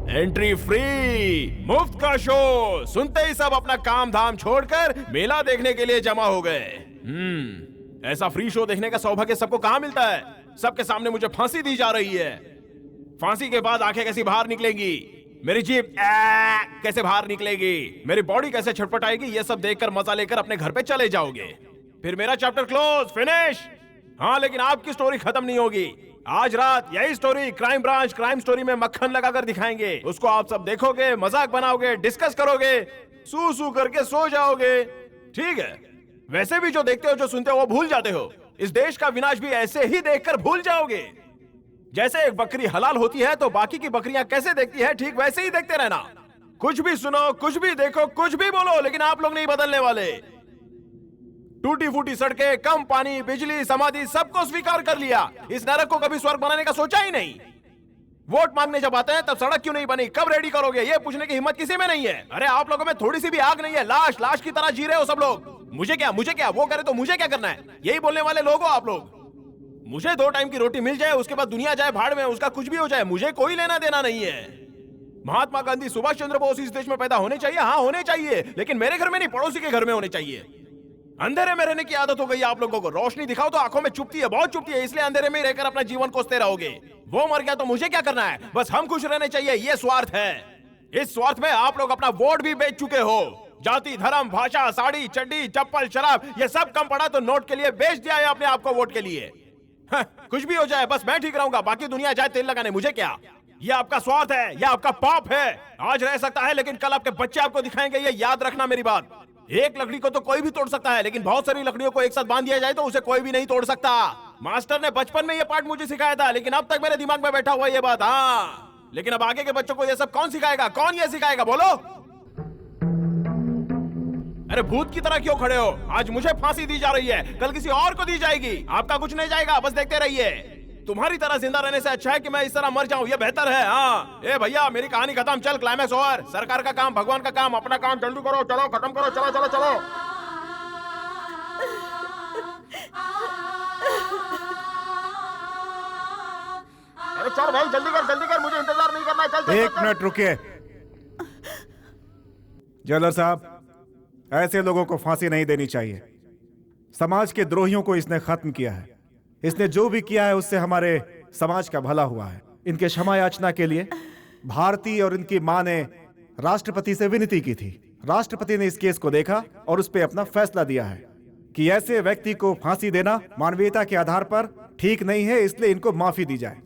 Entry free, मुफ्त का show. सुनते ही सब अपना काम धाम छोड़कर मेला देखने के लिए जमा हो गए। ऐसा फ्री शो देखने का सौभाग्य सबको कहां मिलता है? सबके सामने मुझे फांसी दी जा रही है। फांसी के बाद आंखें कैसी बाहर निकलेंगी, मेरी जीभ कैसे बाहर निकलेगी, मेरी बॉडी कैसे छटपटाएगी, ये सब देखकर मजा लेकर अपने घर पे चले जाओगे। फिर मेरा चैप्टर क्लोज, फिनिश। हाँ, लेकिन आपकी स्टोरी खत्म नहीं होगी। आज रात यही story crime branch crime story में मक्खन लगाकर दिखाएंगे। उसको आप सब देखोगे, मजाक बनाओगे, डिस्कस करोगे, सू सू करके सो जाओगे। ठीक है? वैसे भी जो देखते हो, जो सुनते हो, वो भूल जाते हो। इस देश का विनाश भी ऐसे ही देखकर भूल जाओगे। जैसे एक बकरी हलाल होती है तो बाकी की बकरियां कैसे देखती है, ठीक वैसे ही देखते रहना। कुछ भी सुनो, कुछ भी देखो, कुछ भी बोलो, लेकिन आप लोग नहीं बदलने वाले। टूटी फूटी सड़कें, कम पानी, बिजली, समाधि, सबको स्वीकार कर लिया। इस नरक को कभी स्वर्ग बनाने का सोचा ही नहीं। वोट मांगने जब आते हैं तब सड़क क्यों नहीं बनी, कब रेडी करोगे, ये पूछने की हिम्मत किसी में नहीं है। अरे आप लोगों में थोड़ी सी भी आग नहीं है। लाश लाश की तरह जी रहे हो सब लोग। मुझे क्या, मुझे क्या, वो करे तो मुझे क्या करना है, यही बोलने वाले लोग हो आप लोग। मुझे 2 टाइम की रोटी मिल जाए, उसके बाद दुनिया जाए भाड़ में, उसका कुछ भी हो जाए, मुझे कोई लेना देना नहीं है। महात्मा गांधी, सुभाष चंद्र बोस इस देश में पैदा होने चाहिए, हाँ होने चाहिए, लेकिन मेरे घर में नहीं, पड़ोसी के घर में होने चाहिए। अंधेरे में रहने की आदत हो गई आप लोगों को। रोशनी दिखाओ तो आंखों में चुभती है, बहुत चुभती है, इसलिए अंधेरे में ही रहकर अपना जीवन कोसते रहोगे। वो मर गया तो मुझे क्या करना है, बस हम खुश रहने चाहिए, ये स्वार्थ है। इस स्वार्थ में आप लोग अपना वोट भी बेच चुके हो। जाति, धर्म, भाषा, साड़ी, चड्डी, चप्पल, शराब, ये सब कम पड़ा तो नोट के लिए बेच दिया है अपने आप को वोट के लिए। कुछ भी हो जाए, बस मैं ठीक रहूंगा, बाकी दुनिया जाए तेल लगाने, मुझे क्या। ये आपका स्वार्थ है, ये आपका पाप है। आज रह सकता है, लेकिन कल आपके बच्चे आपको दिखाएंगे, ये याद रखना मेरी बात। एक लकड़ी को तो कोई भी तोड़ सकता है, लेकिन बहुत सारी लकड़ियों को एक साथ बांध दिया जाए तो उसे कोई भी नहीं तोड़ सकता। मास्टर ने बचपन में ये पाठ मुझे सिखाया था, लेकिन अब तक मेरे दिमाग में बैठा हुआ ये बात। हाँ, लेकिन अब आगे के बच्चों को ये सब कौन सिखाएगा, कौन ये सिखाएगा, बोलो। अरे भूत की तरह क्यों खड़े हो? आज मुझे फांसी दी जा रही है, कल किसी और को दी जाएगी। आपका कुछ नहीं जाएगा, बस देखते रहिए। तुम्हारी तरह जिंदा रहने से अच्छा है कि मैं इस तरह मर जाऊं, ये बेहतर है। हाँ, ए भैया, मेरी कहानी खत्म, चल क्लाइमैक्स ओवर। सरकार का काम, भगवान का काम, अपना काम जल्दी करो, चलो खत्म करो, चलो चलो चलो। अरे चल भाई, जल्दी कर, मुझे इंतजार नहीं करना है, चल। एक मिनट रुकिए। जेलर साहब, ऐसे लोगों को फांसी नहीं देनी चाहिए। समाज के द्रोहियों को इसने खत्म किया है। इसने जो भी किया है उससे हमारे समाज का भला हुआ है। इनके क्षमा याचना के लिए भारती और इनकी मां ने राष्ट्रपति से विनती की थी। राष्ट्रपति ने इस केस को देखा और उस पर अपना फैसला दिया है कि ऐसे व्यक्ति को फांसी देना मानवीयता के आधार पर ठीक नहीं है, इसलिए इनको माफी दी जाए।